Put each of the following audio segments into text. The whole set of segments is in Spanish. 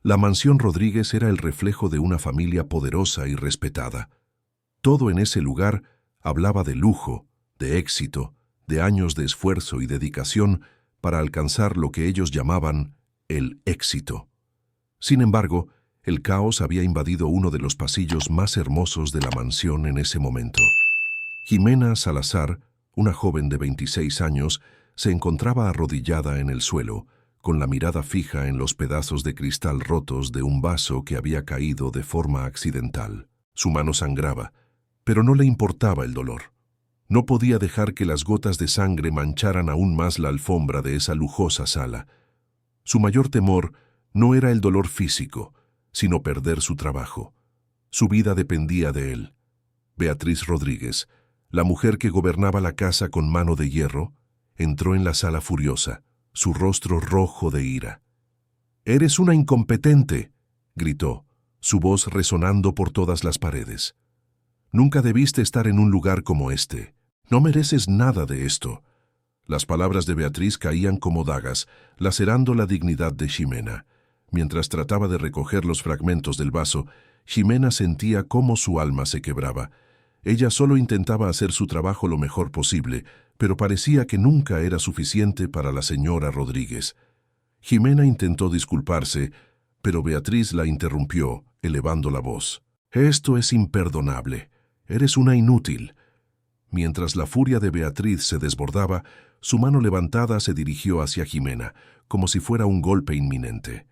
La mansión Rodríguez era el reflejo de una familia poderosa y respetada. Todo en ese lugar hablaba de lujo, de éxito, de años de esfuerzo y dedicación para alcanzar lo que ellos llamaban el éxito. Sin embargo, el caos había invadido uno de los pasillos más hermosos de la mansión en ese momento. Jimena Salazar, una joven de 26 años, se encontraba arrodillada en el suelo, con la mirada fija en los pedazos de cristal rotos de un vaso que había caído de forma accidental. Su mano sangraba, pero no le importaba el dolor. No podía dejar que las gotas de sangre mancharan aún más la alfombra de esa lujosa sala. Su mayor temor no era el dolor físico, sino perder su trabajo. Su vida dependía de él. Beatriz Rodríguez, la mujer que gobernaba la casa con mano de hierro, entró en la sala furiosa, su rostro rojo de ira. «¡Eres una incompetente!», gritó, su voz resonando por todas las paredes. «Nunca debiste estar en un lugar como este. No mereces nada de esto». Las palabras de Beatriz caían como dagas, lacerando la dignidad de Ximena. Mientras trataba de recoger los fragmentos del vaso, Ximena sentía cómo su alma se quebraba. Ella solo intentaba hacer su trabajo lo mejor posible, pero parecía que nunca era suficiente para la señora Rodríguez. Ximena intentó disculparse, pero Beatriz la interrumpió, elevando la voz. «Esto es imperdonable. Eres una inútil». Mientras la furia de Beatriz se desbordaba, su mano levantada se dirigió hacia Ximena, como si fuera un golpe inminente.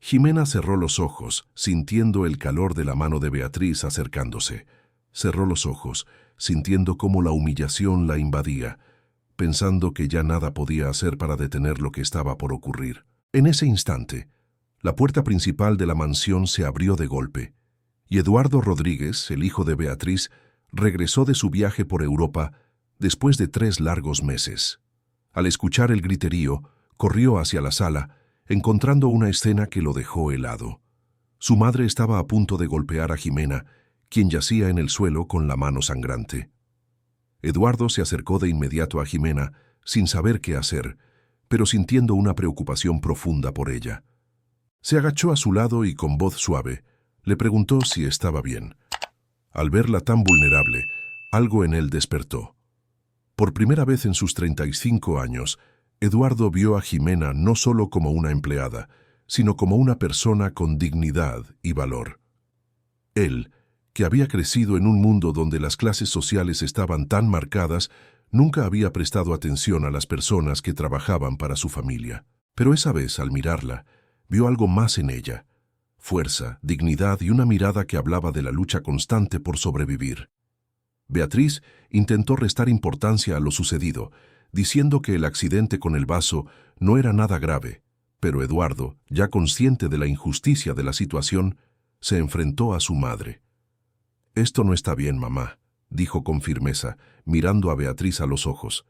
Ximena cerró los ojos, sintiendo el calor de la mano de Beatriz acercándose. Cerró los ojos, sintiendo cómo la humillación la invadía, pensando que ya nada podía hacer para detener lo que estaba por ocurrir. En ese instante, la puerta principal de la mansión se abrió de golpe, y Eduardo Rodríguez, el hijo de Beatriz, regresó de su viaje por Europa después de 3 largos meses. Al escuchar el griterío, corrió hacia la sala, encontrando una escena que lo dejó helado. Su madre estaba a punto de golpear a Ximena, quien yacía en el suelo con la mano sangrante. Eduardo se acercó de inmediato a Ximena, sin saber qué hacer, pero sintiendo una preocupación profunda por ella. Se agachó a su lado y con voz suave le preguntó si estaba bien. Al verla tan vulnerable, algo en él despertó. Por primera vez en sus 35 años, Eduardo vio a Ximena no solo como una empleada, sino como una persona con dignidad y valor. Él, que había crecido en un mundo donde las clases sociales estaban tan marcadas, nunca había prestado atención a las personas que trabajaban para su familia. Pero esa vez, al mirarla, vio algo más en ella: fuerza, dignidad y una mirada que hablaba de la lucha constante por sobrevivir. Beatriz intentó restar importancia a lo sucedido, diciendo que el accidente con el vaso no era nada grave, pero Eduardo, ya consciente de la injusticia de la situación, se enfrentó a su madre. «Esto no está bien, mamá», dijo con firmeza, mirando a Beatriz a los ojos.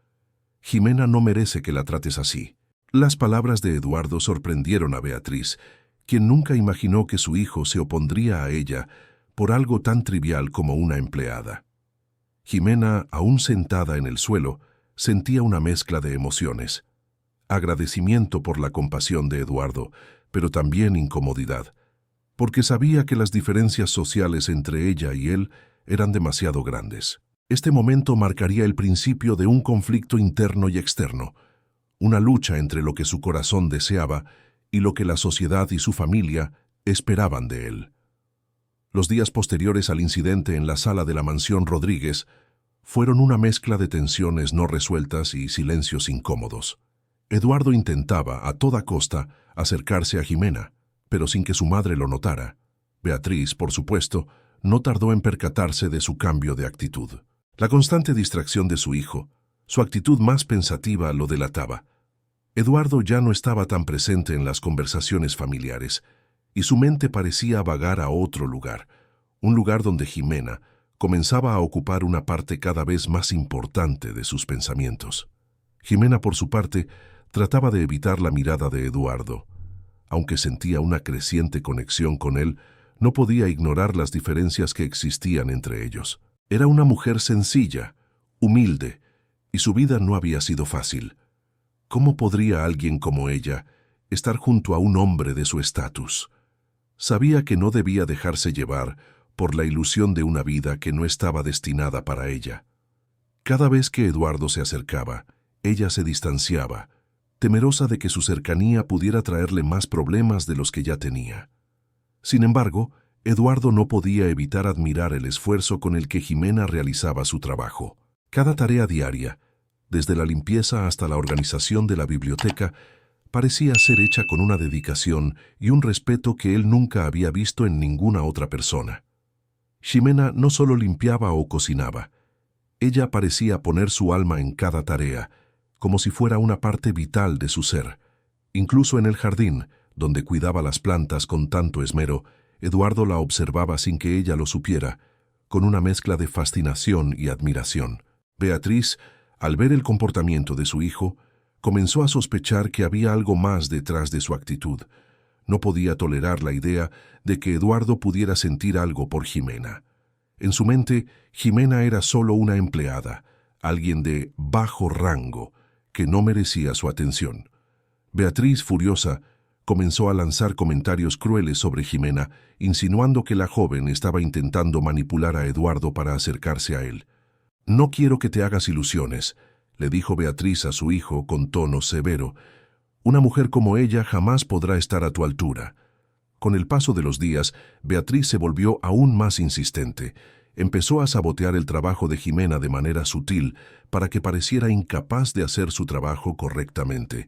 «Ximena no merece que la trates así». Las palabras de Eduardo sorprendieron a Beatriz, quien nunca imaginó que su hijo se opondría a ella por algo tan trivial como una empleada. Ximena, aún sentada en el suelo, sentía una mezcla de emociones. Agradecimiento por la compasión de Eduardo, pero también incomodidad, porque sabía que las diferencias sociales entre ella y él eran demasiado grandes. Este momento marcaría el principio de un conflicto interno y externo, una lucha entre lo que su corazón deseaba y lo que la sociedad y su familia esperaban de él. Los días posteriores al incidente en la sala de la mansión Rodríguez fueron una mezcla de tensiones no resueltas y silencios incómodos. Eduardo intentaba, a toda costa, acercarse a Ximena, pero sin que su madre lo notara. Beatriz, por supuesto, no tardó en percatarse de su cambio de actitud. La constante distracción de su hijo, su actitud más pensativa, lo delataba. Eduardo ya no estaba tan presente en las conversaciones familiares, y su mente parecía vagar a otro lugar, un lugar donde Ximena comenzaba a ocupar una parte cada vez más importante de sus pensamientos. Ximena, por su parte, trataba de evitar la mirada de Eduardo. Aunque sentía una creciente conexión con él, no podía ignorar las diferencias que existían entre ellos. Era una mujer sencilla, humilde, y su vida no había sido fácil. ¿Cómo podría alguien como ella estar junto a un hombre de su estatus? Sabía que no debía dejarse llevar por la ilusión de una vida que no estaba destinada para ella. Cada vez que Eduardo se acercaba, ella se distanciaba, temerosa de que su cercanía pudiera traerle más problemas de los que ya tenía. Sin embargo, Eduardo no podía evitar admirar el esfuerzo con el que Jimena realizaba su trabajo. Cada tarea diaria, desde la limpieza hasta la organización de la biblioteca, parecía ser hecha con una dedicación y un respeto que él nunca había visto en ninguna otra persona. Jimena no solo limpiaba o cocinaba, ella parecía poner su alma en cada tarea, como si fuera una parte vital de su ser. Incluso en el jardín, donde cuidaba las plantas con tanto esmero, Eduardo la observaba sin que ella lo supiera, con una mezcla de fascinación y admiración. Beatriz, al ver el comportamiento de su hijo, comenzó a sospechar que había algo más detrás de su actitud. No podía tolerar la idea de que Eduardo pudiera sentir algo por Jimena. En su mente, Jimena era solo una empleada, alguien de bajo rango, que no merecía su atención. Beatriz, furiosa, comenzó a lanzar comentarios crueles sobre Jimena, insinuando que la joven estaba intentando manipular a Eduardo para acercarse a él. «No quiero que te hagas ilusiones», le dijo Beatriz a su hijo con tono severo. «Una mujer como ella jamás podrá estar a tu altura». Con el paso de los días, Beatriz se volvió aún más insistente. Empezó a sabotear el trabajo de Jimena de manera sutil para que pareciera incapaz de hacer su trabajo correctamente.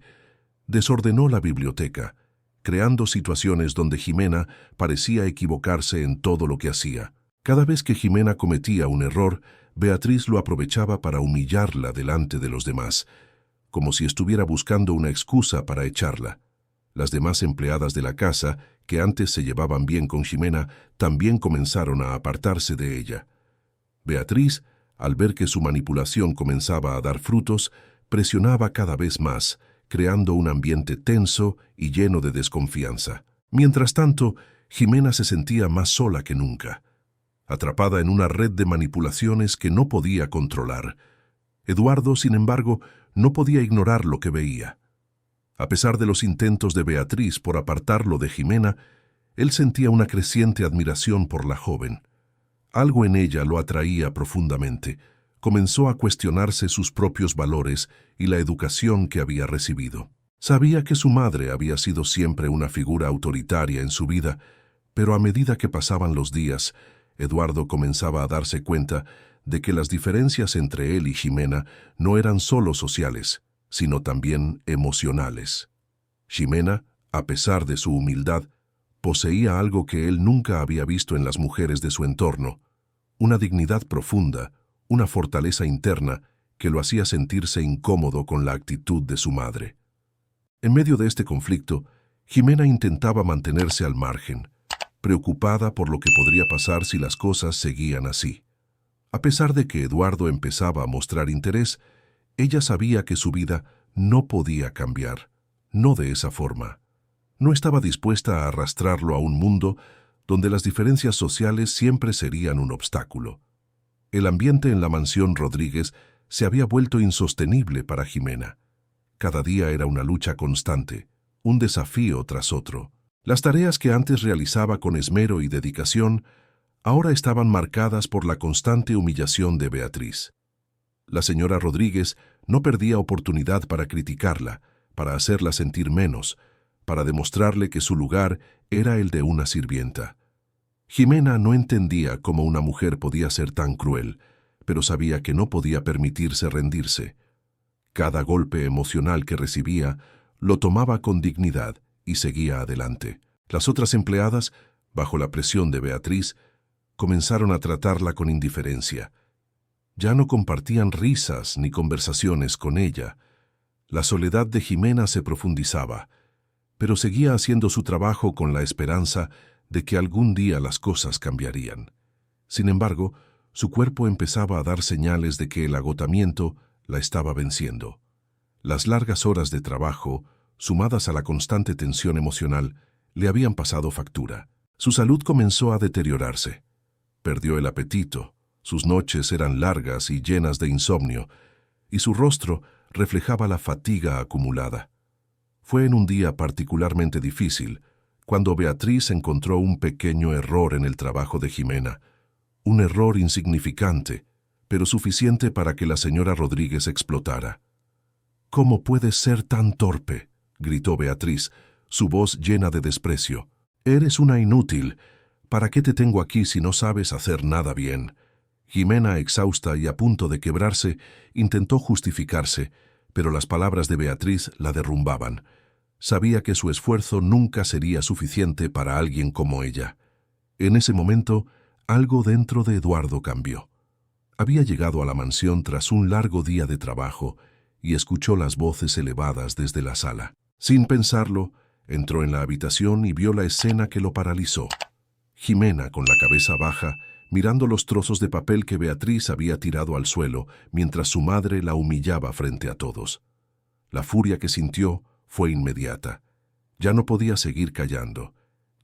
Desordenó la biblioteca, creando situaciones donde Jimena parecía equivocarse en todo lo que hacía. Cada vez que Jimena cometía un error, Beatriz lo aprovechaba para humillarla delante de los demás, como si estuviera buscando una excusa para echarla. Las demás empleadas de la casa, que antes se llevaban bien con Jimena, también comenzaron a apartarse de ella. Beatriz, al ver que su manipulación comenzaba a dar frutos, presionaba cada vez más, creando un ambiente tenso y lleno de desconfianza. Mientras tanto, Jimena se sentía más sola que nunca, atrapada en una red de manipulaciones que no podía controlar. Eduardo, sin embargo, no podía ignorar lo que veía. A pesar de los intentos de Beatriz por apartarlo de Jimena, él sentía una creciente admiración por la joven. Algo en ella lo atraía profundamente. Comenzó a cuestionarse sus propios valores y la educación que había recibido. Sabía que su madre había sido siempre una figura autoritaria en su vida, pero a medida que pasaban los días, Eduardo comenzaba a darse cuenta de que las diferencias entre él y Jimena no eran solo sociales, sino también emocionales. Jimena, a pesar de su humildad, poseía algo que él nunca había visto en las mujeres de su entorno, una dignidad profunda, una fortaleza interna que lo hacía sentirse incómodo con la actitud de su madre. En medio de este conflicto, Jimena intentaba mantenerse al margen, preocupada por lo que podría pasar si las cosas seguían así. A pesar de que Eduardo empezaba a mostrar interés, ella sabía que su vida no podía cambiar, no de esa forma. No estaba dispuesta a arrastrarlo a un mundo donde las diferencias sociales siempre serían un obstáculo. El ambiente en la mansión Rodríguez se había vuelto insostenible para Jimena. Cada día era una lucha constante, un desafío tras otro. Las tareas que antes realizaba con esmero y dedicación ahora estaban marcadas por la constante humillación de Beatriz. La señora Rodríguez no perdía oportunidad para criticarla, para hacerla sentir menos, para demostrarle que su lugar era el de una sirvienta. Jimena no entendía cómo una mujer podía ser tan cruel, pero sabía que no podía permitirse rendirse. Cada golpe emocional que recibía lo tomaba con dignidad y seguía adelante. Las otras empleadas, bajo la presión de Beatriz, comenzaron a tratarla con indiferencia. Ya no compartían risas ni conversaciones con ella. La soledad de Jimena se profundizaba, pero seguía haciendo su trabajo con la esperanza de que algún día las cosas cambiarían. Sin embargo, su cuerpo empezaba a dar señales de que el agotamiento la estaba venciendo. Las largas horas de trabajo, sumadas a la constante tensión emocional, le habían pasado factura. Su salud comenzó a deteriorarse. Perdió el apetito, sus noches eran largas y llenas de insomnio, y su rostro reflejaba la fatiga acumulada. Fue en un día particularmente difícil, cuando Beatriz encontró un pequeño error en el trabajo de Jimena, un error insignificante, pero suficiente para que la señora Rodríguez explotara. «¿Cómo puedes ser tan torpe?», gritó Beatriz, su voz llena de desprecio. «Eres una inútil. ¿Para qué te tengo aquí si no sabes hacer nada bien?». Jimena, exhausta y a punto de quebrarse, intentó justificarse, pero las palabras de Beatriz la derrumbaban. Sabía que su esfuerzo nunca sería suficiente para alguien como ella. En ese momento, algo dentro de Eduardo cambió. Había llegado a la mansión tras un largo día de trabajo y escuchó las voces elevadas desde la sala. Sin pensarlo, entró en la habitación y vio la escena que lo paralizó. Jimena, con la cabeza baja, mirando los trozos de papel que Beatriz había tirado al suelo mientras su madre la humillaba frente a todos. La furia que sintió fue inmediata. Ya no podía seguir callando.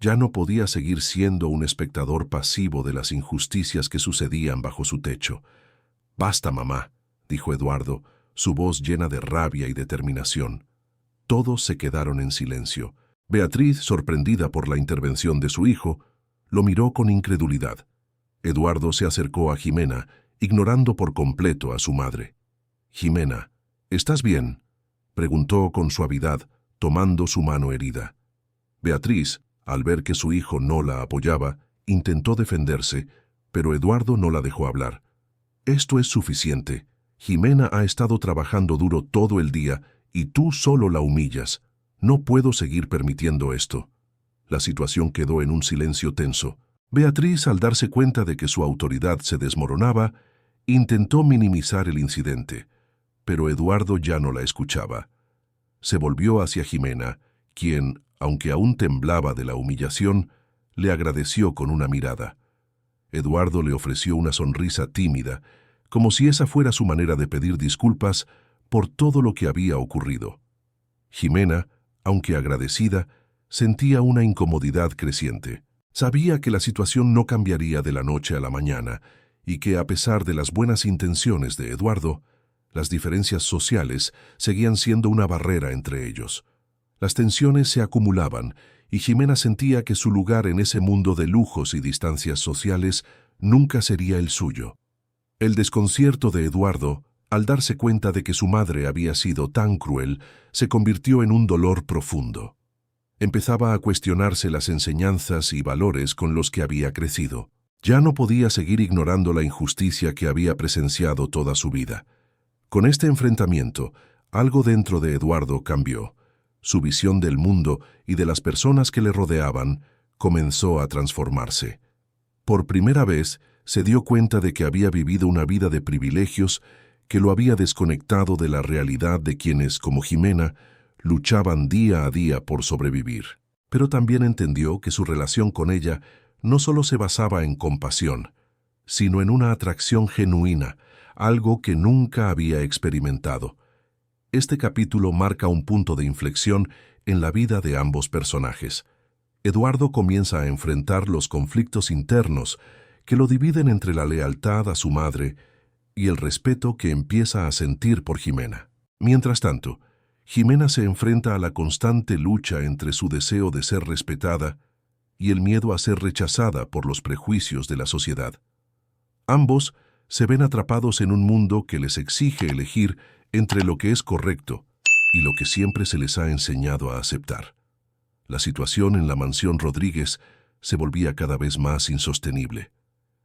Ya no podía seguir siendo un espectador pasivo de las injusticias que sucedían bajo su techo. «Basta, mamá», dijo Eduardo, su voz llena de rabia y determinación. Todos se quedaron en silencio. Beatriz, sorprendida por la intervención de su hijo, lo miró con incredulidad. Eduardo se acercó a Jimena, ignorando por completo a su madre. «Jimena, ¿estás bien?», preguntó con suavidad, tomando su mano herida. Beatriz, al ver que su hijo no la apoyaba, intentó defenderse, pero Eduardo no la dejó hablar. «Esto es suficiente. Jimena ha estado trabajando duro todo el día y tú solo la humillas. No puedo seguir permitiendo esto». La situación quedó en un silencio tenso. Beatriz, al darse cuenta de que su autoridad se desmoronaba, intentó minimizar el incidente, pero Eduardo ya no la escuchaba. Se volvió hacia Jimena, quien, aunque aún temblaba de la humillación, le agradeció con una mirada. Eduardo le ofreció una sonrisa tímida, como si esa fuera su manera de pedir disculpas por todo lo que había ocurrido. Jimena, aunque agradecida, sentía una incomodidad creciente. Sabía que la situación no cambiaría de la noche a la mañana y que, a pesar de las buenas intenciones de Eduardo, las diferencias sociales seguían siendo una barrera entre ellos. Las tensiones se acumulaban y Jimena sentía que su lugar en ese mundo de lujos y distancias sociales nunca sería el suyo. El desconcierto de Eduardo, al darse cuenta de que su madre había sido tan cruel, se convirtió en un dolor profundo. Empezaba a cuestionarse las enseñanzas y valores con los que había crecido. Ya no podía seguir ignorando la injusticia que había presenciado toda su vida. Con este enfrentamiento, algo dentro de Eduardo cambió. Su visión del mundo y de las personas que le rodeaban comenzó a transformarse. Por primera vez, se dio cuenta de que había vivido una vida de privilegios que lo había desconectado de la realidad de quienes, como Jimena, luchaban día a día por sobrevivir. Pero también entendió que su relación con ella no solo se basaba en compasión, sino en una atracción genuina, algo que nunca había experimentado. Este capítulo marca un punto de inflexión en la vida de ambos personajes. Eduardo comienza a enfrentar los conflictos internos que lo dividen entre la lealtad a su madre y el respeto que empieza a sentir por Jimena. Mientras tanto, Jimena se enfrenta a la constante lucha entre su deseo de ser respetada y el miedo a ser rechazada por los prejuicios de la sociedad. Ambos se ven atrapados en un mundo que les exige elegir entre lo que es correcto y lo que siempre se les ha enseñado a aceptar. La situación en la mansión Rodríguez se volvía cada vez más insostenible.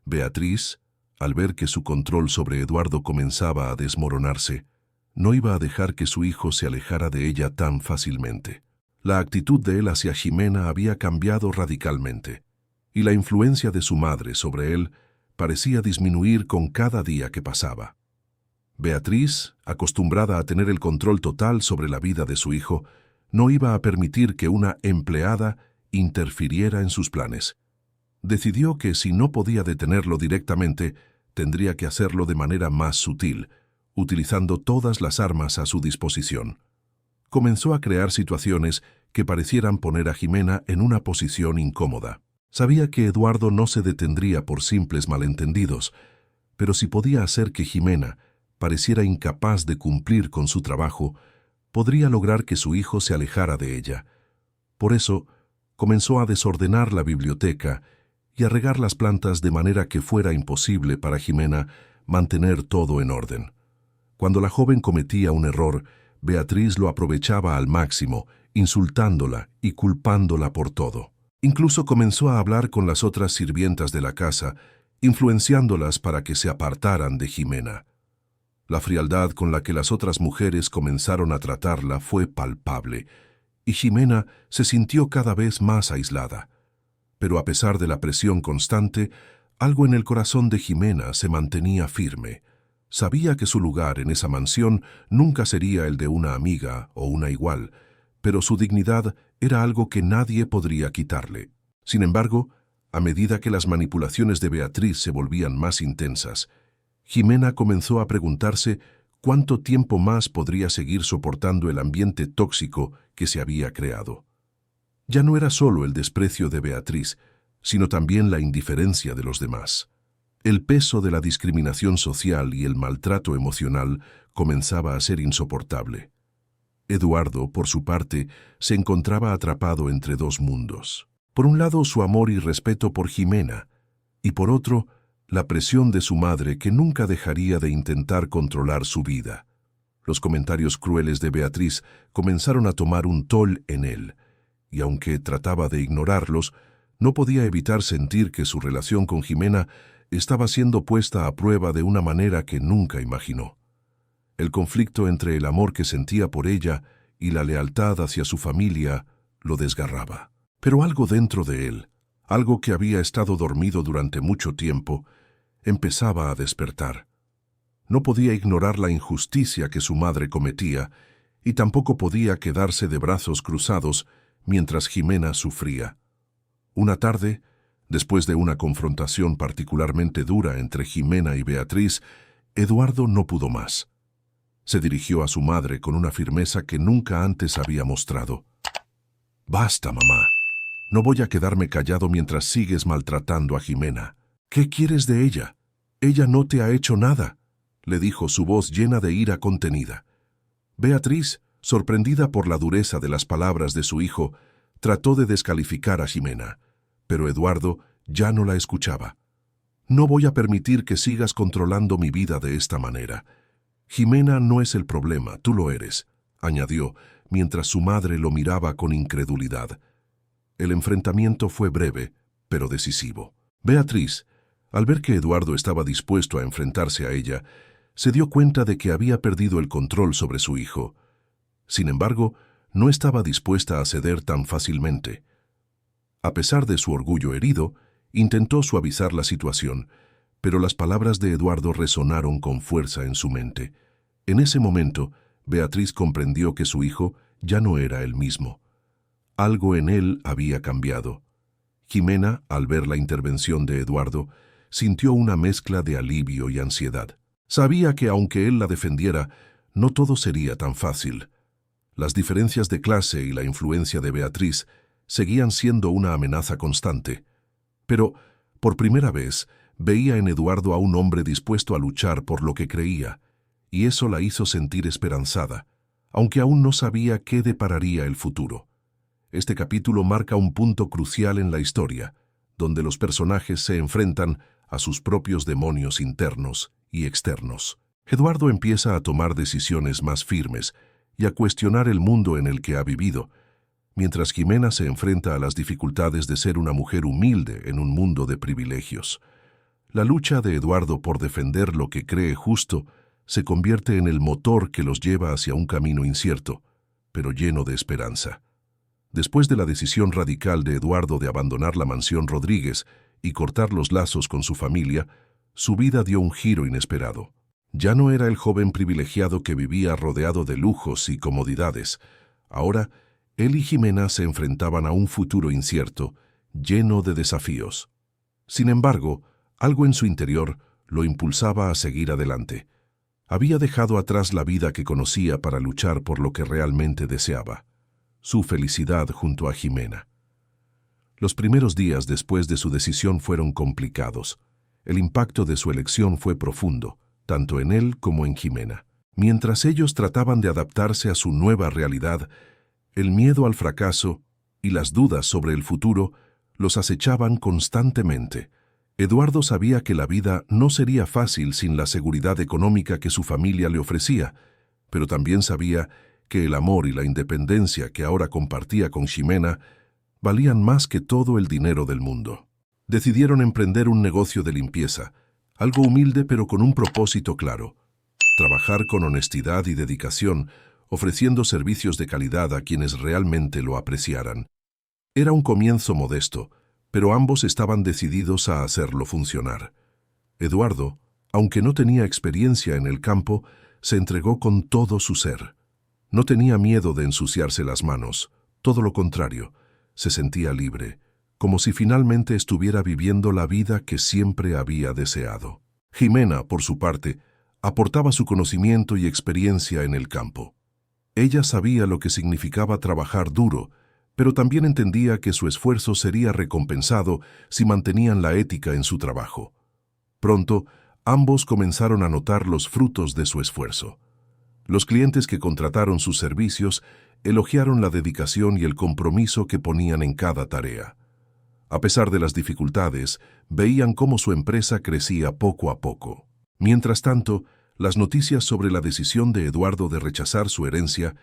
Beatriz, al ver que su control sobre Eduardo comenzaba a desmoronarse, no iba a dejar que su hijo se alejara de ella tan fácilmente. La actitud de él hacia Jimena había cambiado radicalmente, y la influencia de su madre sobre él parecía disminuir con cada día que pasaba. Beatriz, acostumbrada a tener el control total sobre la vida de su hijo, no iba a permitir que una empleada interfiriera en sus planes. Decidió que si no podía detenerlo directamente, tendría que hacerlo de manera más sutil, utilizando todas las armas a su disposición. Comenzó a crear situaciones que parecieran poner a Jimena en una posición incómoda. Sabía que Eduardo no se detendría por simples malentendidos, pero si podía hacer que Jimena pareciera incapaz de cumplir con su trabajo, podría lograr que su hijo se alejara de ella. Por eso, Comenzó a desordenar la biblioteca y a regar las plantas de manera que fuera imposible para Jimena mantener todo en orden. Cuando la joven cometía un error, Beatriz lo aprovechaba al máximo, insultándola y culpándola por todo. Incluso comenzó a hablar con las otras sirvientas de la casa, influenciándolas para que se apartaran de Jimena. La frialdad con la que las otras mujeres comenzaron a tratarla fue palpable, y Jimena se sintió cada vez más aislada. Pero a pesar de la presión constante, algo en el corazón de Jimena se mantenía firme. Sabía que su lugar en esa mansión nunca sería el de una amiga o una igual, pero su dignidad era algo que nadie podría quitarle. Sin embargo, a medida que las manipulaciones de Beatriz se volvían más intensas, Jimena comenzó a preguntarse cuánto tiempo más podría seguir soportando el ambiente tóxico que se había creado. Ya no era solo el desprecio de Beatriz, sino también la indiferencia de los demás. El peso de la discriminación social y el maltrato emocional comenzaba a ser insoportable. Eduardo, por su parte, se encontraba atrapado entre dos mundos. Por un lado, su amor y respeto por Jimena, y por otro, la presión de su madre que nunca dejaría de intentar controlar su vida. Los comentarios crueles de Beatriz comenzaron a tomar un toll en él, y aunque trataba de ignorarlos, no podía evitar sentir que su relación con Jimena estaba siendo puesta a prueba de una manera que nunca imaginó. El conflicto entre el amor que sentía por ella y la lealtad hacia su familia lo desgarraba. Pero algo dentro de él, algo que había estado dormido durante mucho tiempo, empezaba a despertar. No podía ignorar la injusticia que su madre cometía y tampoco podía quedarse de brazos cruzados mientras Jimena sufría. Una tarde, después de una confrontación particularmente dura entre Jimena y Beatriz, Eduardo no pudo más. Se dirigió a su madre con una firmeza que nunca antes había mostrado. «Basta, mamá. No voy a quedarme callado mientras sigues maltratando a Jimena. ¿Qué quieres de ella? Ella no te ha hecho nada», le dijo su voz llena de ira contenida. Beatriz, sorprendida por la dureza de las palabras de su hijo, trató de descalificar a Jimena, pero Eduardo ya no la escuchaba. «No voy a permitir que sigas controlando mi vida de esta manera. Jimena no es el problema, tú lo eres», añadió, mientras su madre lo miraba con incredulidad. El enfrentamiento fue breve, pero decisivo. Beatriz, al ver que Eduardo estaba dispuesto a enfrentarse a ella, se dio cuenta de que había perdido el control sobre su hijo. Sin embargo, no estaba dispuesta a ceder tan fácilmente. A pesar de su orgullo herido, intentó suavizar la situación, pero las palabras de Eduardo resonaron con fuerza en su mente. En ese momento, Beatriz comprendió que su hijo ya no era el mismo. Algo en él había cambiado. Jimena, al ver la intervención de Eduardo, sintió una mezcla de alivio y ansiedad. Sabía que aunque él la defendiera, no todo sería tan fácil. Las diferencias de clase y la influencia de Beatriz seguían siendo una amenaza constante. Pero, por primera vez, veía en Eduardo a un hombre dispuesto a luchar por lo que creía, y eso la hizo sentir esperanzada, aunque aún no sabía qué depararía el futuro. Este capítulo marca un punto crucial en la historia, donde los personajes se enfrentan a sus propios demonios internos y externos. Eduardo empieza a tomar decisiones más firmes y a cuestionar el mundo en el que ha vivido, mientras Jimena se enfrenta a las dificultades de ser una mujer humilde en un mundo de privilegios. La lucha de Eduardo por defender lo que cree justo se convierte en el motor que los lleva hacia un camino incierto, pero lleno de esperanza. Después de la decisión radical de Eduardo de abandonar la mansión Rodríguez y cortar los lazos con su familia, su vida dio un giro inesperado. Ya no era el joven privilegiado que vivía rodeado de lujos y comodidades. Ahora, él y Jimena se enfrentaban a un futuro incierto, lleno de desafíos. Sin embargo, algo en su interior lo impulsaba a seguir adelante. Había dejado atrás la vida que conocía para luchar por lo que realmente deseaba: su felicidad junto a Jimena. Los primeros días después de su decisión fueron complicados. El impacto de su elección fue profundo, tanto en él como en Jimena. Mientras ellos trataban de adaptarse a su nueva realidad, el miedo al fracaso y las dudas sobre el futuro los acechaban constantemente. Eduardo sabía que la vida no sería fácil sin la seguridad económica que su familia le ofrecía, pero también sabía que el amor y la independencia que ahora compartía con Ximena valían más que todo el dinero del mundo. Decidieron emprender un negocio de limpieza, algo humilde pero con un propósito claro: trabajar con honestidad y dedicación, ofreciendo servicios de calidad a quienes realmente lo apreciaran. Era un comienzo modesto, pero ambos estaban decididos a hacerlo funcionar. Eduardo, aunque no tenía experiencia en el campo, se entregó con todo su ser. No tenía miedo de ensuciarse las manos, todo lo contrario, se sentía libre, como si finalmente estuviera viviendo la vida que siempre había deseado. Ximena, por su parte, aportaba su conocimiento y experiencia en el campo. Ella sabía lo que significaba trabajar duro, pero también entendía que su esfuerzo sería recompensado si mantenían la ética en su trabajo. Pronto, ambos comenzaron a notar los frutos de su esfuerzo. Los clientes que contrataron sus servicios elogiaron la dedicación y el compromiso que ponían en cada tarea. A pesar de las dificultades, veían cómo su empresa crecía poco a poco. Mientras tanto, las noticias sobre la decisión de Eduardo de rechazar su herencia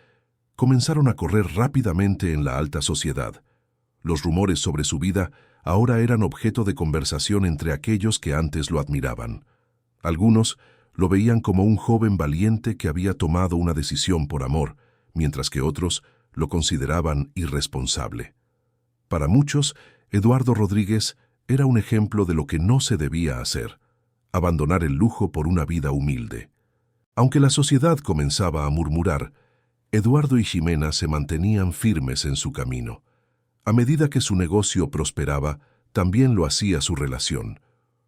comenzaron a correr rápidamente en la alta sociedad. Los rumores sobre su vida ahora eran objeto de conversación entre aquellos que antes lo admiraban. Algunos lo veían como un joven valiente que había tomado una decisión por amor, mientras que otros lo consideraban irresponsable. Para muchos, Eduardo Rodríguez era un ejemplo de lo que no se debía hacer: abandonar el lujo por una vida humilde. Aunque la sociedad comenzaba a murmurar, Eduardo y Ximena se mantenían firmes en su camino. A medida que su negocio prosperaba, también lo hacía su relación.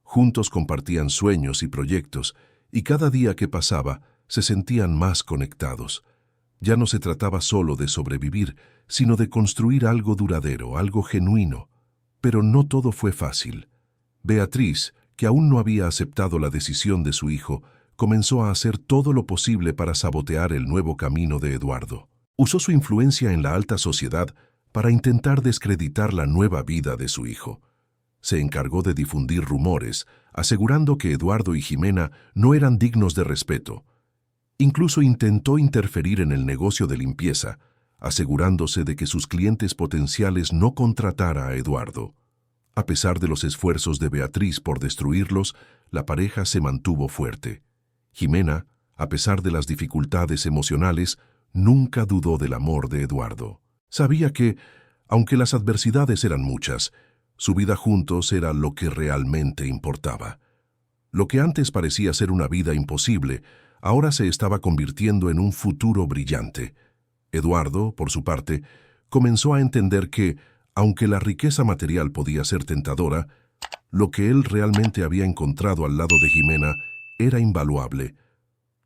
Juntos compartían sueños y proyectos, y cada día que pasaba se sentían más conectados. Ya no se trataba solo de sobrevivir, sino de construir algo duradero, algo genuino. Pero no todo fue fácil. Beatriz, que aún no había aceptado la decisión de su hijo, comenzó a hacer todo lo posible para sabotear el nuevo camino de Eduardo. Usó su influencia en la alta sociedad para intentar descreditar la nueva vida de su hijo. Se encargó de difundir rumores, asegurando que Eduardo y Ximena no eran dignos de respeto. Incluso intentó interferir en el negocio de limpieza, asegurándose de que sus clientes potenciales no contratara a Eduardo. A pesar de los esfuerzos de Beatriz por destruirlos, la pareja se mantuvo fuerte. Ximena, a pesar de las dificultades emocionales, nunca dudó del amor de Eduardo. Sabía que, aunque las adversidades eran muchas, su vida juntos era lo que realmente importaba. Lo que antes parecía ser una vida imposible, ahora se estaba convirtiendo en un futuro brillante. Eduardo, por su parte, comenzó a entender que, aunque la riqueza material podía ser tentadora, lo que él realmente había encontrado al lado de Ximena era invaluable.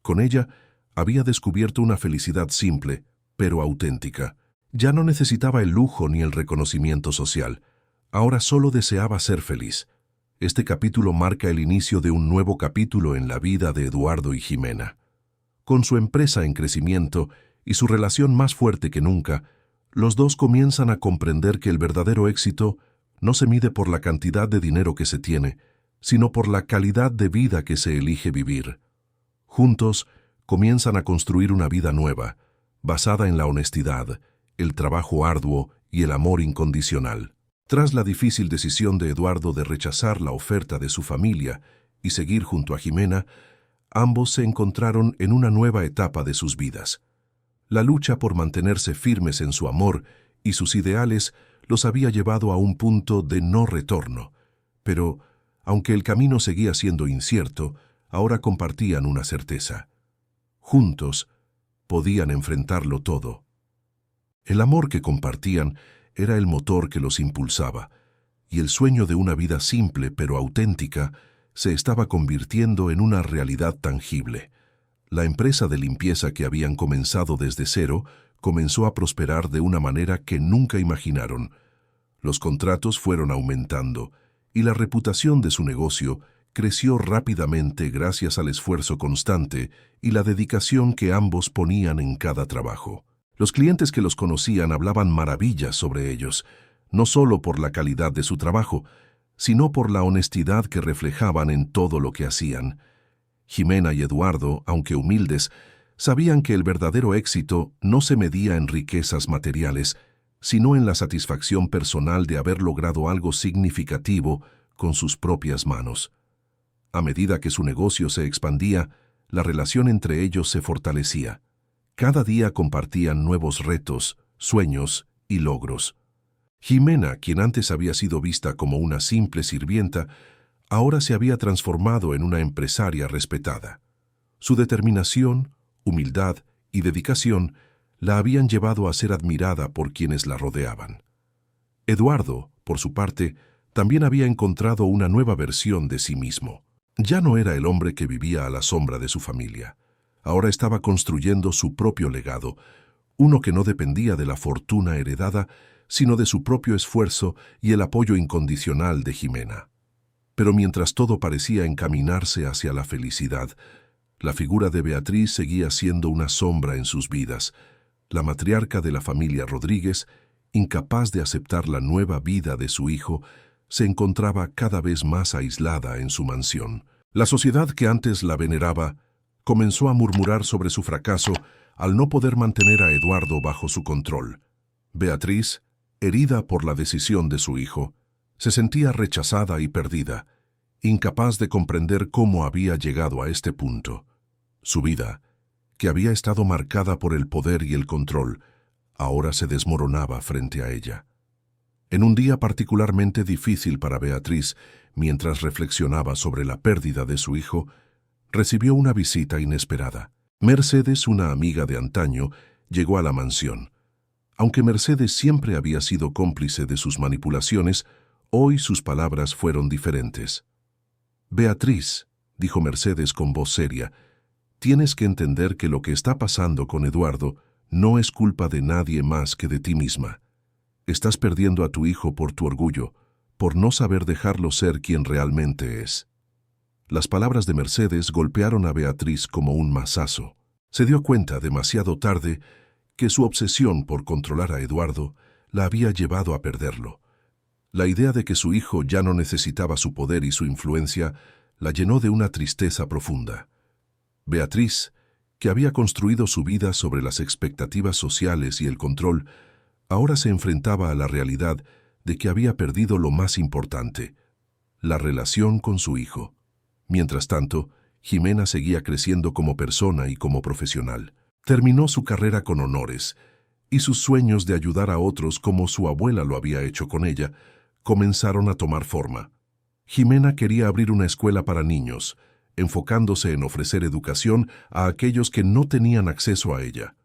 Con ella había descubierto una felicidad simple, pero auténtica. Ya no necesitaba el lujo ni el reconocimiento social. Ahora solo deseaba ser feliz. Este capítulo marca el inicio de un nuevo capítulo en la vida de Eduardo y Ximena. Con su empresa en crecimiento y su relación más fuerte que nunca, los dos comienzan a comprender que el verdadero éxito no se mide por la cantidad de dinero que se tiene, sino por la calidad de vida que se elige vivir. Juntos, comienzan a construir una vida nueva, basada en la honestidad, el trabajo arduo y el amor incondicional. Tras la difícil decisión de Eduardo de rechazar la oferta de su familia y seguir junto a Ximena, ambos se encontraron en una nueva etapa de sus vidas. La lucha por mantenerse firmes en su amor y sus ideales los había llevado a un punto de no retorno, pero, aunque el camino seguía siendo incierto, ahora compartían una certeza. Juntos, podían enfrentarlo todo. El amor que compartían era el motor que los impulsaba, y el sueño de una vida simple pero auténtica se estaba convirtiendo en una realidad tangible. La empresa de limpieza que habían comenzado desde cero comenzó a prosperar de una manera que nunca imaginaron. Los contratos fueron aumentando, y la reputación de su negocio creció rápidamente gracias al esfuerzo constante y la dedicación que ambos ponían en cada trabajo. Los clientes que los conocían hablaban maravillas sobre ellos, no solo por la calidad de su trabajo, sino por la honestidad que reflejaban en todo lo que hacían. Jimena y Eduardo, aunque humildes, sabían que el verdadero éxito no se medía en riquezas materiales, sino en la satisfacción personal de haber logrado algo significativo con sus propias manos. A medida que su negocio se expandía, la relación entre ellos se fortalecía. Cada día compartían nuevos retos, sueños y logros. Jimena, quien antes había sido vista como una simple sirvienta, ahora se había transformado en una empresaria respetada. Su determinación, humildad y dedicación la habían llevado a ser admirada por quienes la rodeaban. Eduardo, por su parte, también había encontrado una nueva versión de sí mismo. Ya no era el hombre que vivía a la sombra de su familia. Ahora estaba construyendo su propio legado, uno que no dependía de la fortuna heredada, sino de su propio esfuerzo y el apoyo incondicional de Jimena. Pero mientras todo parecía encaminarse hacia la felicidad, la figura de Beatriz seguía siendo una sombra en sus vidas. La matriarca de la familia Rodríguez, incapaz de aceptar la nueva vida de su hijo, se encontraba cada vez más aislada en su mansión. La sociedad que antes la veneraba comenzó a murmurar sobre su fracaso al no poder mantener a Eduardo bajo su control. Beatriz, herida por la decisión de su hijo, se sentía rechazada y perdida, incapaz de comprender cómo había llegado a este punto. Su vida, que había estado marcada por el poder y el control, ahora se desmoronaba frente a ella. En un día particularmente difícil para Beatriz, mientras reflexionaba sobre la pérdida de su hijo, recibió una visita inesperada. Mercedes, una amiga de antaño, llegó a la mansión. Aunque Mercedes siempre había sido cómplice de sus manipulaciones, hoy sus palabras fueron diferentes. «Beatriz», dijo Mercedes con voz seria, «tienes que entender que lo que está pasando con Eduardo no es culpa de nadie más que de ti misma. Estás perdiendo a tu hijo por tu orgullo, por no saber dejarlo ser quien realmente es». Las palabras de Mercedes golpearon a Beatriz como un mazazo. Se dio cuenta demasiado tarde que su obsesión por controlar a Eduardo la había llevado a perderlo. La idea de que su hijo ya no necesitaba su poder y su influencia la llenó de una tristeza profunda. Beatriz, que había construido su vida sobre las expectativas sociales y el control, ahora se enfrentaba a la realidad de que había perdido lo más importante, la relación con su hijo. Mientras tanto, Jimena seguía creciendo como persona y como profesional. Terminó su carrera con honores, y sus sueños de ayudar a otros como su abuela lo había hecho con ella, comenzaron a tomar forma. Jimena quería abrir una escuela para niños, enfocándose en ofrecer educación a aquellos que no tenían acceso a ella.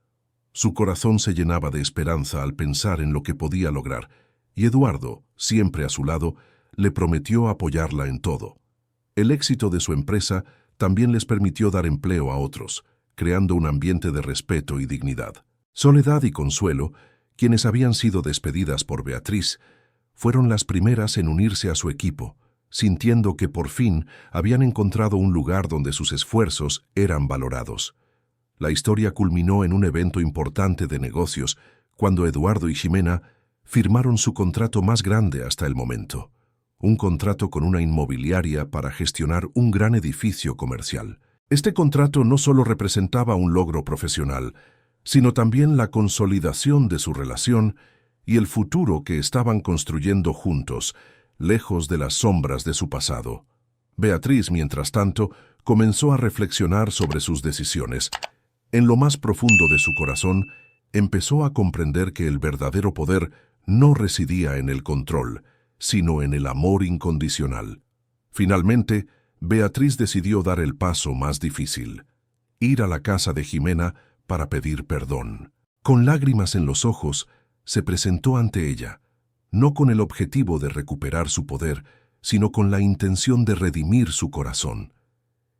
Su corazón se llenaba de esperanza al pensar en lo que podía lograr, y Eduardo, siempre a su lado, le prometió apoyarla en todo. El éxito de su empresa también les permitió dar empleo a otros, creando un ambiente de respeto y dignidad. Soledad y Consuelo, quienes habían sido despedidas por Beatriz, fueron las primeras en unirse a su equipo, sintiendo que por fin habían encontrado un lugar donde sus esfuerzos eran valorados. La historia culminó en un evento importante de negocios, cuando Eduardo y Jimena firmaron su contrato más grande hasta el momento. Un contrato con una inmobiliaria para gestionar un gran edificio comercial. Este contrato no solo representaba un logro profesional, sino también la consolidación de su relación y el futuro que estaban construyendo juntos, lejos de las sombras de su pasado. Beatriz, mientras tanto, comenzó a reflexionar sobre sus decisiones. En lo más profundo de su corazón, empezó a comprender que el verdadero poder no residía en el control, sino en el amor incondicional. Finalmente, Beatriz decidió dar el paso más difícil, ir a la casa de Jimena para pedir perdón. Con lágrimas en los ojos, se presentó ante ella, no con el objetivo de recuperar su poder, sino con la intención de redimir su corazón.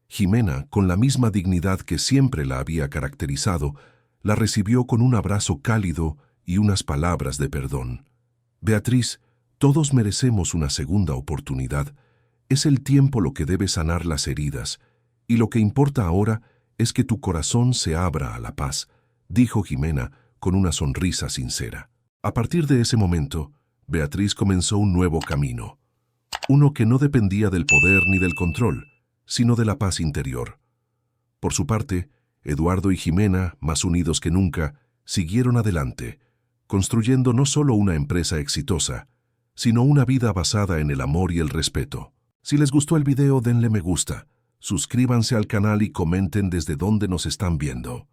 Jimena, con la misma dignidad que siempre la había caracterizado, la recibió con un abrazo cálido y unas palabras de perdón. «Beatriz, todos merecemos una segunda oportunidad. Es el tiempo lo que debe sanar las heridas, y lo que importa ahora es que tu corazón se abra a la paz», dijo Jimena con una sonrisa sincera. A partir de ese momento, Beatriz comenzó un nuevo camino, uno que no dependía del poder ni del control, sino de la paz interior. Por su parte, Eduardo y Jimena, más unidos que nunca, siguieron adelante, construyendo no solo una empresa exitosa, sino una vida basada en el amor y el respeto. Si les gustó el video, denle me gusta, suscríbanse al canal y comenten desde dónde nos están viendo.